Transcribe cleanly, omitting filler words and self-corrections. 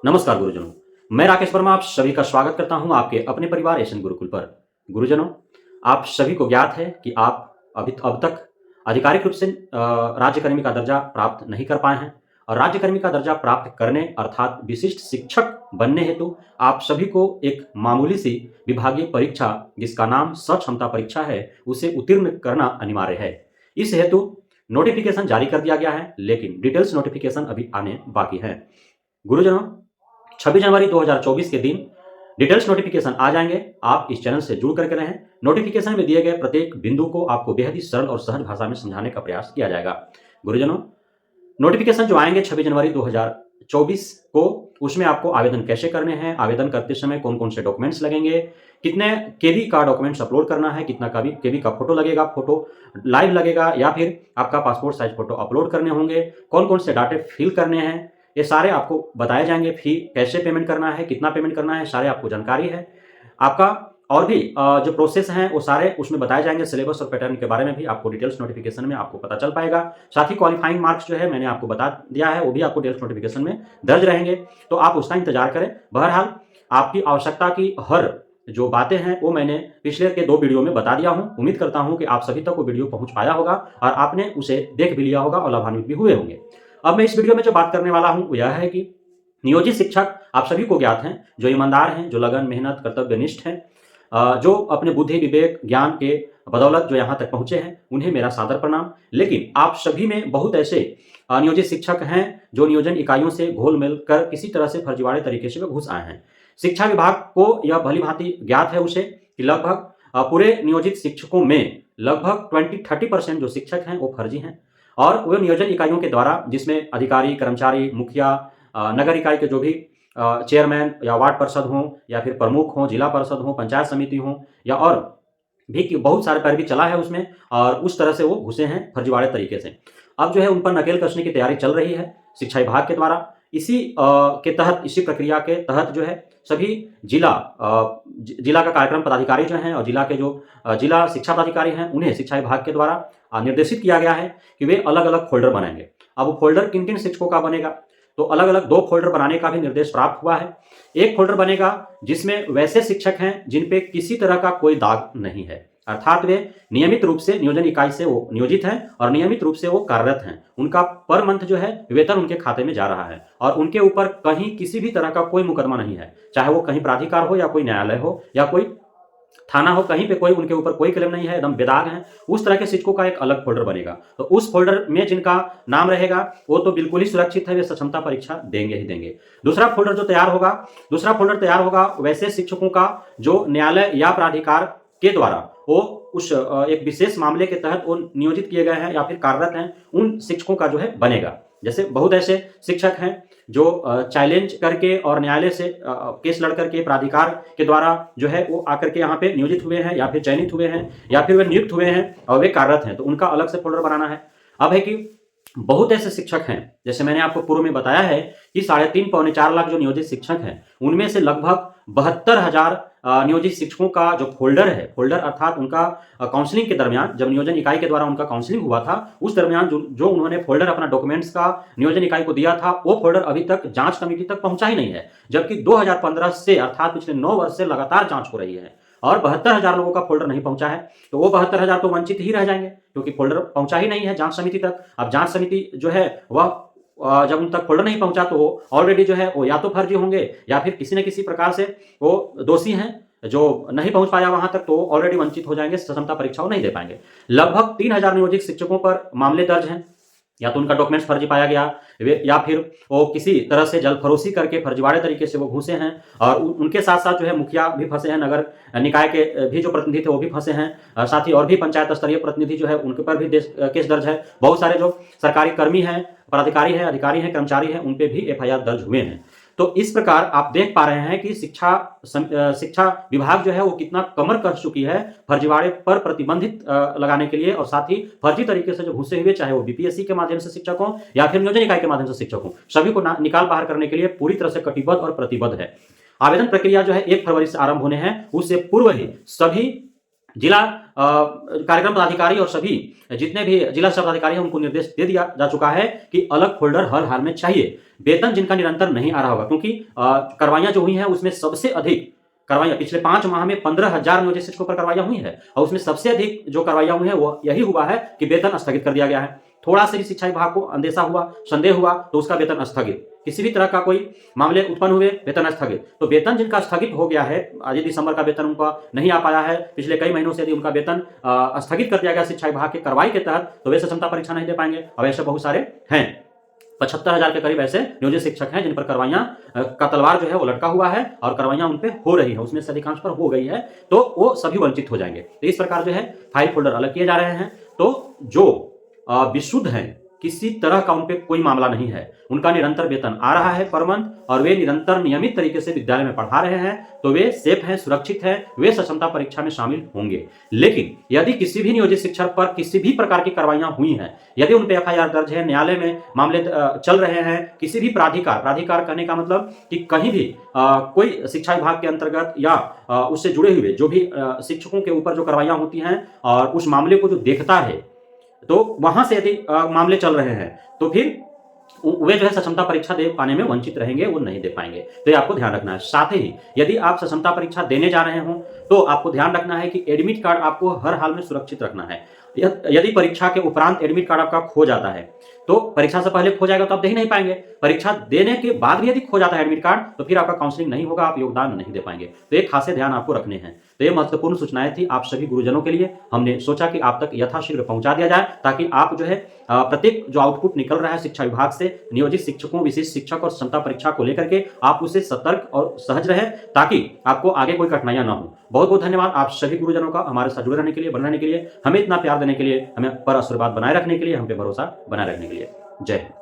नमस्कार गुरुजनों, मैं राकेश वर्मा आप सभी का स्वागत करता हूं आपके अपने परिवार एशियन गुरुकुल पर। गुरुजनों, आप सभी को ज्ञात है कि आप अब तक आधिकारिक रूप से राज्यकर्मी का दर्जा प्राप्त नहीं कर पाए हैं और राज्यकर्मी का दर्जा प्राप्त करने अर्थात विशिष्ट शिक्षक बनने हेतु आप सभी को एक मामूली सी विभागीय परीक्षा जिसका नाम सक्षमता परीक्षा है, उसे उत्तीर्ण करना अनिवार्य है। इस हेतु नोटिफिकेशन जारी कर दिया गया है, लेकिन डिटेल्स नोटिफिकेशन अभी आने बाकी है। गुरुजनों, 26 जनवरी 2024 के दिन डिटेल्स नोटिफिकेशन आ जाएंगे। आप इस चैनल से जुड़ करके रहें। नोटिफिकेशन में दिए गए प्रत्येक बिंदु को आपको बेहद ही सरल और सहज भाषा में समझाने का प्रयास किया जाएगा। गुरुजनों, नोटिफिकेशन जो आएंगे 26 जनवरी 2024 को, उसमें आपको आवेदन कैसे करने हैं, आवेदन करते समय कौन कौन से डॉक्यूमेंट्स लगेंगे, कितने केबी का डॉक्यूमेंट्स अपलोड करना है, कितना केबी का फोटो लगेगा, फोटो लाइव लगेगा या फिर आपका पासपोर्ट साइज फोटो अपलोड करने होंगे, कौन कौन से डाटे फिल करने हैं, ये सारे आपको बताए जाएंगे। फी कैसे पेमेंट करना है, कितना पेमेंट करना है, सारे आपको जानकारी है। आपका और भी जो प्रोसेस हैं वो सारे उसमें बताए जाएंगे। सिलेबस और पैटर्न के बारे में भी आपको डिटेल्स नोटिफिकेशन में आपको पता चल पाएगा। साथ ही क्वालिफाइंग मार्क्स जो है मैंने आपको बता दिया है, वो भी आपको डिटेल्स नोटिफिकेशन में दर्ज रहेंगे, तो आप उसका इंतजार करें। बहरहाल आपकी आवश्यकता की हर जो बातें हैं वो मैंने पिछले के 2 वीडियो में बता दिया हूं। उम्मीद करता हूं कि आप सभी तक वो वीडियो पहुंच पाया होगा और आपने उसे देख भी लिया होगा और लाभान्वित भी हुए होंगे। अब मैं इस वीडियो में जो बात करने वाला हूं वो यह है कि नियोजित शिक्षक आप सभी को ज्ञात हैं, जो ईमानदार हैं, जो लगन, मेहनत, कर्तव्यनिष्ठ हैं, जो अपने बुद्धि, विवेक, ज्ञान के बदौलत जो यहाँ तक पहुंचे हैं, उन्हें मेरा सादर प्रणाम। लेकिन आप सभी में बहुत ऐसे नियोजित शिक्षक हैं जो नियोजन इकाइयों से घोल मिल कर किसी तरह से फर्जीवाड़े तरीके से घुस आए हैं। शिक्षा विभाग को यह भली भांति ज्ञात है उसे कि लगभग पूरे नियोजित शिक्षकों में लगभग 20-30% जो शिक्षक हैं वो फर्जी हैं और वे नियोजन इकाइयों के द्वारा, जिसमें अधिकारी, कर्मचारी, मुखिया, नगर इकाई के जो भी चेयरमैन या वार्ड पार्षद हों या फिर प्रमुख हों, जिला परिषद हों, पंचायत समिति हों या और भी बहुत सारे पैरवी चला है उसमें और उस तरह से वो घुसे हैं फर्जीवाड़े तरीके से। अब जो है उन पर नकेल कसने की तैयारी चल रही है शिक्षा विभाग के द्वारा। इसी के तहत, इसी प्रक्रिया के तहत जो है सभी जिला का कार्यक्रम पदाधिकारी जो हैं और जिला के जो जिला शिक्षा पदाधिकारी हैं, उन्हें शिक्षा विभाग के द्वारा निर्देशित किया गया है कि वे अलग अलग फोल्डर बनाएंगे। अब वो फोल्डर किन किन शिक्षकों का बनेगा, तो अलग अलग 2 फोल्डर बनाने का भी निर्देश प्राप्त हुआ है। एक फोल्डर बनेगा जिसमें वैसे शिक्षक हैं जिन पे किसी तरह का कोई दाग नहीं है, अर्थात वे नियमित रूप से नियोजन इकाई से वो नियोजित हैं और नियमित रूप से वो कार्यरत हैं। उनका पर मंथ जो है वेतन उनके खाते में जा रहा है और उनके ऊपर कहीं किसी भी तरह का कोई मुकदमा नहीं है, चाहे वो कहीं प्राधिकार हो या कोई न्यायालय हो या कोई थाना हो, कहीं पे कोई उनके ऊपर कोई क्लेम नहीं है, एकदम बेदाग है। उस तरह के शिक्षकों का एक अलग फोल्डर बनेगा। तो उस फोल्डर में जिनका नाम रहेगा वो तो बिल्कुल ही सुरक्षित है, वे सक्षमता परीक्षा देंगे ही देंगे। दूसरा फोल्डर तैयार होगा वैसे शिक्षकों का जो न्यायालय या प्राधिकार के द्वारा वो उस एक विशेष मामले के तहत वो नियोजित किए गए हैं या फिर कार्यरत हैं, उन शिक्षकों का जो है बनेगा। जैसे बहुत ऐसे शिक्षक हैं जो चैलेंज करके और न्यायालय से केस लड़ करके प्राधिकार के द्वारा जो है वो आकर के यहाँ पे नियोजित हुए हैं या फिर चयनित हुए हैं या फिर वे नियुक्त हुए हैं और वे कार्यरत हैं, तो उनका अलग से फोल्डर बनाना है। अब है कि बहुत ऐसे शिक्षक हैं, जैसे मैंने आपको पूर्व में बताया है कि 3.5-4 लाख जो नियोजित शिक्षक हैं, उनमें से लगभग 72,000 नियोजित शिक्षकों का जो फोल्डर है, फोल्डर अर्थात उनका काउंसलिंग के दरमियान, जब नियोजन इकाई के द्वारा उनका काउंसलिंग हुआ था उस दरमियान जो उन्होंने फोल्डर अपना डॉक्यूमेंट्स का नियोजन इकाई को दिया था, वो फोल्डर अभी तक जांच कमेटी तक पहुंचा ही नहीं है, जबकि 2015 से अर्थात पिछले 9 वर्ष से लगातार जांच हो रही है और 72,000 लोगों का फोल्डर नहीं पहुंचा है। तो वो 72,000 तो वंचित ही रह जाएंगे क्योंकि फोल्डर पहुंचा ही नहीं है जांच समिति तक। अब जांच समिति जो है वह जब उन तक फोल्डर नहीं पहुंचा तो ऑलरेडी जो है वो या तो फर्जी होंगे या फिर किसी न किसी प्रकार से वो दोषी हैं, जो नहीं पहुंच पाया वहां तक तो ऑलरेडी वंचित हो जाएंगे, सक्षमता परीक्षाओं नहीं दे पाएंगे। लगभग 3,000 नियोजित शिक्षकों पर मामले दर्ज हैं, या तो उनका डॉक्यूमेंट्स फर्जी पाया गया या फिर वो किसी तरह से जलफरोशी करके फर्जीवाड़े तरीके से वो घुसे हैं और उनके साथ साथ जो है मुखिया भी फंसे हैं, नगर निकाय के भी जो प्रतिनिधि थे वो भी फंसे हैं, साथ ही और भी पंचायत स्तरीय प्रतिनिधि जो है उनके पर भी केस दर्ज है। बहुत सारे जो सरकारी कर्मी हैं, पदाधिकारी हैं, अधिकारी हैं, कर्मचारी हैं, उन पे भी एफआईआर दर्ज हुए हैं। तो इस प्रकार आप देख पा रहे हैं कि शिक्षा विभाग जो है वो कितना कमर कस चुकी है फर्जीवाड़े पर प्रतिबंधित लगाने के लिए, और साथ ही फर्जी तरीके से जो घुसे हुए, चाहे वो बीपीएससी के माध्यम से शिक्षक हो या फिर नियोजन इकाई के माध्यम से शिक्षक हो, सभी को निकाल बाहर करने के लिए पूरी तरह से कटिबद्ध और प्रतिबद्ध है। आवेदन प्रक्रिया जो है 1 फरवरी से आरंभ होने हैं, उससे पूर्व ही सभी जिला कार्यक्रम पदाधिकारी और सभी जितने भी जिला स्तर पदाधिकारी हैं उनको निर्देश दे दिया जा चुका है कि अलग फोल्डर हर हाल में चाहिए। वेतन जिनका निरंतर नहीं आ रहा होगा, क्योंकि कार्रवाइयां जो हुई हैं उसमें सबसे अधिक कार्रवाइयां पिछले 5 माह में 15,000 नियोजित शिक्षकों पर कार्रवाइयां हुई है और उसमें सबसे अधिक जो कार्रवाइयां हुई है वो यही हुआ है कि वेतन स्थगित कर दिया गया है। थोड़ा सा भी शिक्षा विभाग को अंदेशा हुआ, संदेह हुआ तो उसका वेतन स्थगित, किसी भी तरह का कोई मामले उत्पन्न हुए वेतन स्थगित। तो वेतन जिनका स्थगित हो गया है, यदि दिसंबर का वेतन उनका नहीं आ पाया है, पिछले कई महीनों से यदि उनका वेतन स्थगित कर दिया गया शिक्षा विभाग की कार्रवाई के तहत, तो वे क्षमता परीक्षा नहीं दे पाएंगे। अब ऐसे बहुत सारे हैं, 75,000 के करीब ऐसे नियोजित शिक्षक हैं जिन पर कार्रवाइयां का तलवार जो है वो लटका हुआ है और कार्रवाइयां उन पे हो रही है, उसमें से अधिकांश पर हो गई है, तो वो सभी वंचित हो जाएंगे। तो इस प्रकार जो है फाइल फोल्डर अलग किए जा रहे हैं। तो जो विशुद्ध हैं, किसी तरह का उन पे कोई मामला नहीं है, उनका निरंतर वेतन आ रहा है पर मंथ और वे निरंतर नियमित तरीके से विद्यालय में पढ़ा रहे हैं, तो वे सेफ हैं, सुरक्षित हैं, वे सक्षमता परीक्षा में शामिल होंगे। लेकिन यदि किसी भी नियोजित शिक्षक पर किसी भी प्रकार की कार्रवाइयां हुई हैं, यदि उन पे FIR दर्ज है, न्यायालय में मामले चल रहे हैं, किसी भी प्राधिकार कहने का मतलब कि कहीं भी कोई शिक्षा विभाग के अंतर्गत या उससे जुड़े हुए जो भी शिक्षकों के ऊपर जो कार्रवाइयां होती हैं और उस मामले को जो देखता है, तो वहां से यदि मामले चल रहे हैं तो फिर वे जो है सक्षमता परीक्षा दे पाने में वंचित रहेंगे, वो नहीं दे पाएंगे। तो ये आपको ध्यान रखना है। साथ ही यदि आप सक्षमता परीक्षा देने जा रहे हो तो आपको ध्यान रखना है कि एडमिट कार्ड आपको हर हाल में सुरक्षित रखना है। यदि परीक्षा के उपरांत एडमिट कार्ड आपका खो जाता है, तो परीक्षा से पहले खो जाएगा तो आप दे ही नहीं पाएंगे, परीक्षा देने के बाद भी यदि खो जाता है एडमिट कार्ड तो फिर आपका काउंसलिंग नहीं होगा, आप योगदान नहीं दे पाएंगे। तो ये खासे ध्यान आपको रखने हैं। तो ये महत्वपूर्ण सूचनाएं थी आप सभी गुरुजनों के लिए। हमने सोचा कि आप तक यथाशीघ्र पहुंचा दिया जाए ताकि आप जो है प्रत्येक जो आउटपुट निकल रहा है शिक्षा विभाग से नियोजित शिक्षकों, विशेष शिक्षक और क्षमता परीक्षा को लेकर के आप उससे सतर्क और सहज रहे ताकि आपको आगे कोई कठिनाइयां ना हो। बहुत बहुत धन्यवाद आप सभी गुरुजनों का हमारे साथ जुड़े रहने के लिए, बने रहने के लिए, हमें इतना प्यार देने के लिए, हमें पर आशीर्वाद बनाए रखने के लिए, हम पे भरोसा बनाए रखने के लिए। जय हिंद।